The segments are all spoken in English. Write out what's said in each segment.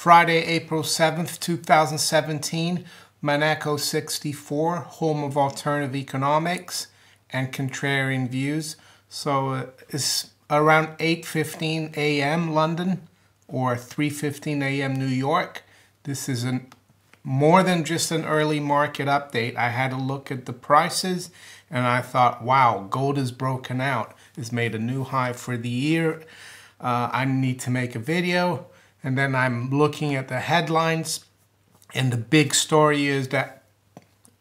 Friday, April 7th, 2017, Monaco 64, home of alternative economics and contrarian views. So it's around 8:15 a.m. London or 3:15 a.m. New York. This is more than just an early market update. I had a look at the prices and I thought, wow, gold has broken out. It's made a new high for the year. I need to make a video. And then I'm looking at the headlines, and the big story is that,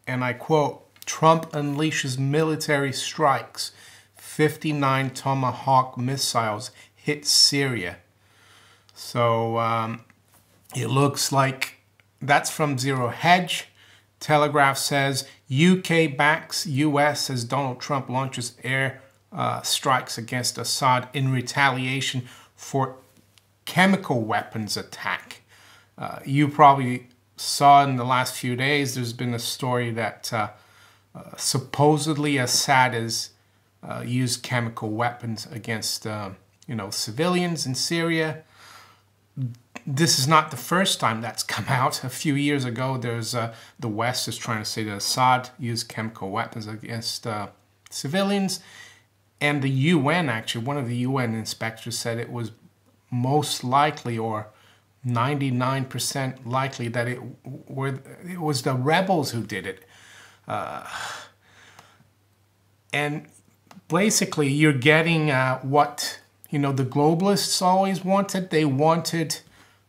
and I quote, Trump unleashes military strikes. 59 Tomahawk missiles hit Syria. So it looks like that's from Zero Hedge. Telegraph says UK backs US as Donald Trump launches air strikes against Assad in retaliation for chemical weapons attack. You probably saw in the last few days there's been a story that supposedly Assad has used chemical weapons against civilians in Syria. This is not the first time that's come out. A few years ago, there's the West is trying to say that Assad used chemical weapons against civilians, and the UN, actually, one of the UN inspectors said it was most likely, or 99% likely, that it was the rebels who did it. And basically, you're getting what the globalists always wanted. They wanted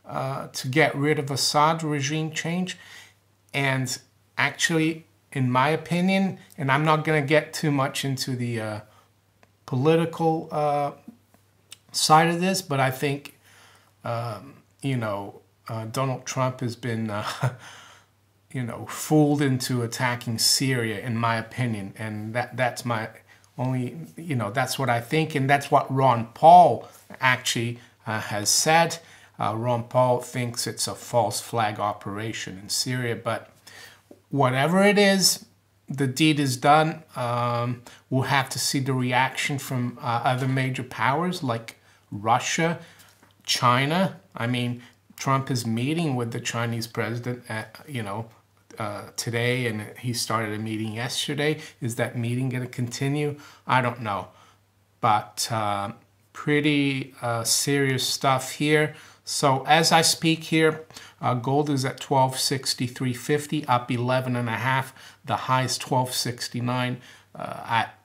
to get rid of Assad regime change. And actually, in my opinion, and I'm not going to get too much into the political side of this, but I think, Donald Trump has been, fooled into attacking Syria, in my opinion. And that's my only, that's what I think. And that's what Ron Paul actually has said. Ron Paul thinks it's a false flag operation in Syria, but whatever it is, the deed is done. We'll have to see the reaction from other major powers like Russia, China. I mean, Trump is meeting with the Chinese president today, and he started a meeting yesterday. Is that meeting going to continue? I don't know. But pretty serious stuff here. So as I speak here, gold is at 1263.50, up 11.5. The high is 1269.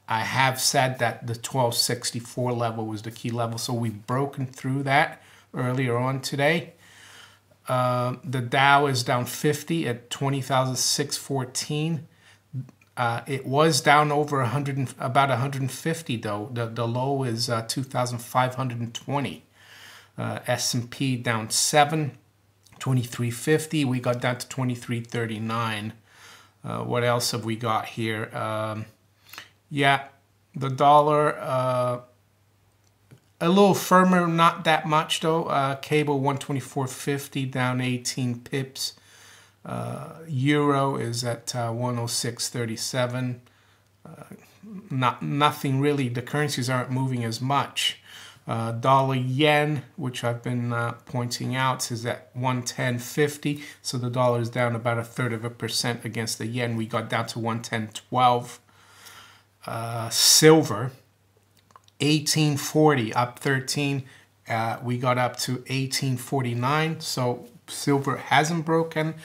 I have said that the 1264 level was the key level, so we've broken through that earlier on today. The Dow is down 50 at 20,614. It was down over about 150 though. The low is 2,520. S&P down 7, 2350. We got down to 2339. What else have we got here? Yeah, the dollar a little firmer, not that much though. Cable 124.50, down 18 pips. Euro is at 106.37. Nothing really. The currencies aren't moving as much. Dollar yen, which I've been pointing out, is at 110.50. So the dollar is down about 1/3% against the yen. We got down to 110.12. Silver, 1840, up 13. We got up to 1849. So silver hasn't broken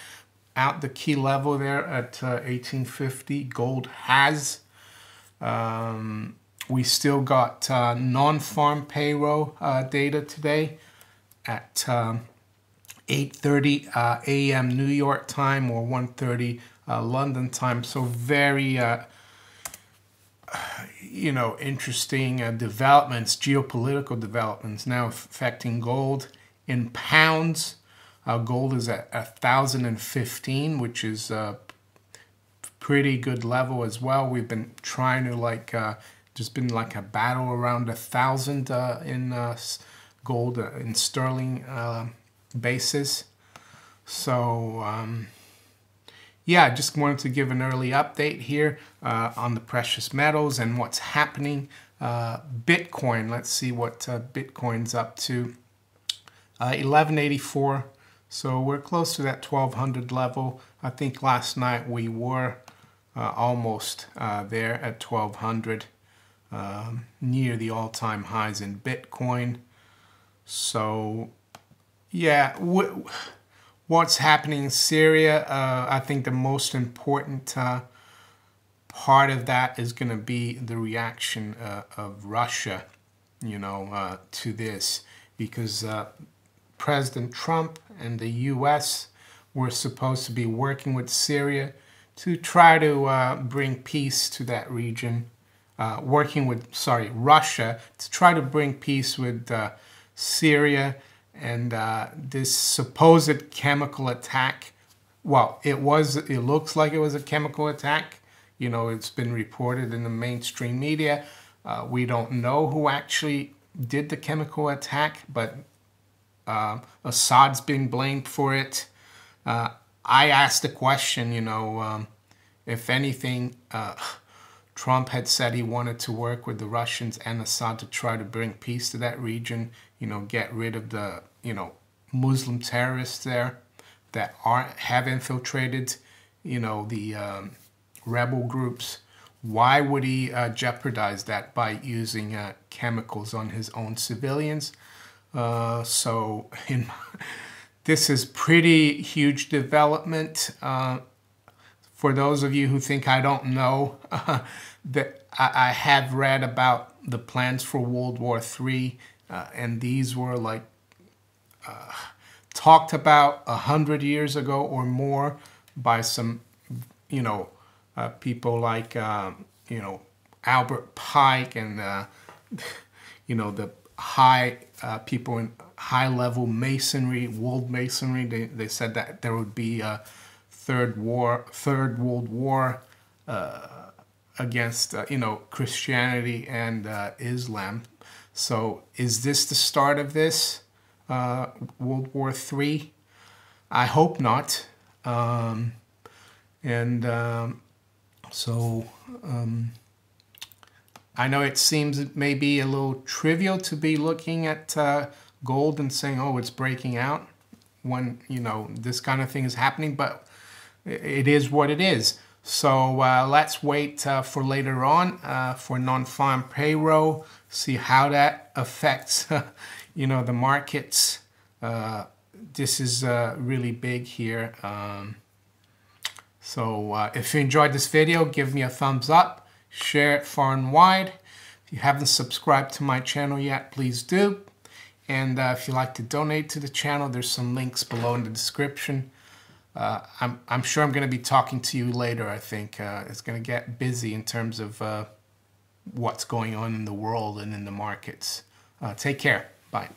out the key level there at 1850. Gold has. We still got non-farm payroll data today at 8:30 a.m. New York time or 1:30 London time. So very interesting developments, geopolitical developments now affecting gold. In pounds, gold is at 1,015, which is a pretty good level as well. We've been trying to just been like a battle around 1,000 in gold in sterling basis. So yeah, I just wanted to give an early update here on the precious metals and what's happening. Bitcoin, let's see what Bitcoin's up to. 1184 So we're close to that 1200 level. I think last night we were almost there at 1200, near the all-time highs in Bitcoin. So yeah, what's happening in Syria, I think the most important part of that is going to be the reaction of Russia, to this, because President Trump and the U.S. were supposed to be working with Syria to try to bring peace to that region, working with, Russia to try to bring peace with Syria. And this supposed chemical attack, well, it looks like it was a chemical attack. It's been reported in the mainstream media. We don't know who actually did the chemical attack, but Assad's being blamed for it. I asked the question, if anything, Trump had said he wanted to work with the Russians and Assad to try to bring peace to that region, get rid of the, Muslim terrorists there that have infiltrated, the rebel groups. Why would he jeopardize that by using chemicals on his own civilians? So this is pretty huge development. For those of you who think I don't know, that I have read about the plans for World War III, and these were like talked about 100 years ago or more by some, people like, Albert Pike and, the high people in high-level masonry, world masonry. They said that there would be a third world war against Christianity and Islam. So is this the start of this World War III? I hope not. I know it seems maybe a little trivial to be looking at gold and saying, oh, it's breaking out when, this kind of thing is happening, but it is what it is. So let's wait for later on for non-farm payroll, see how that affects, the markets. This is really big here. So if you enjoyed this video, give me a thumbs up, share it far and wide. If you haven't subscribed to my channel yet, please do. And if you'd like to donate to the channel, there's some links below in the description. I'm sure I'm going to be talking to you later. I think it's going to get busy in terms of what's going on in the world and in the markets. Take care. Bye.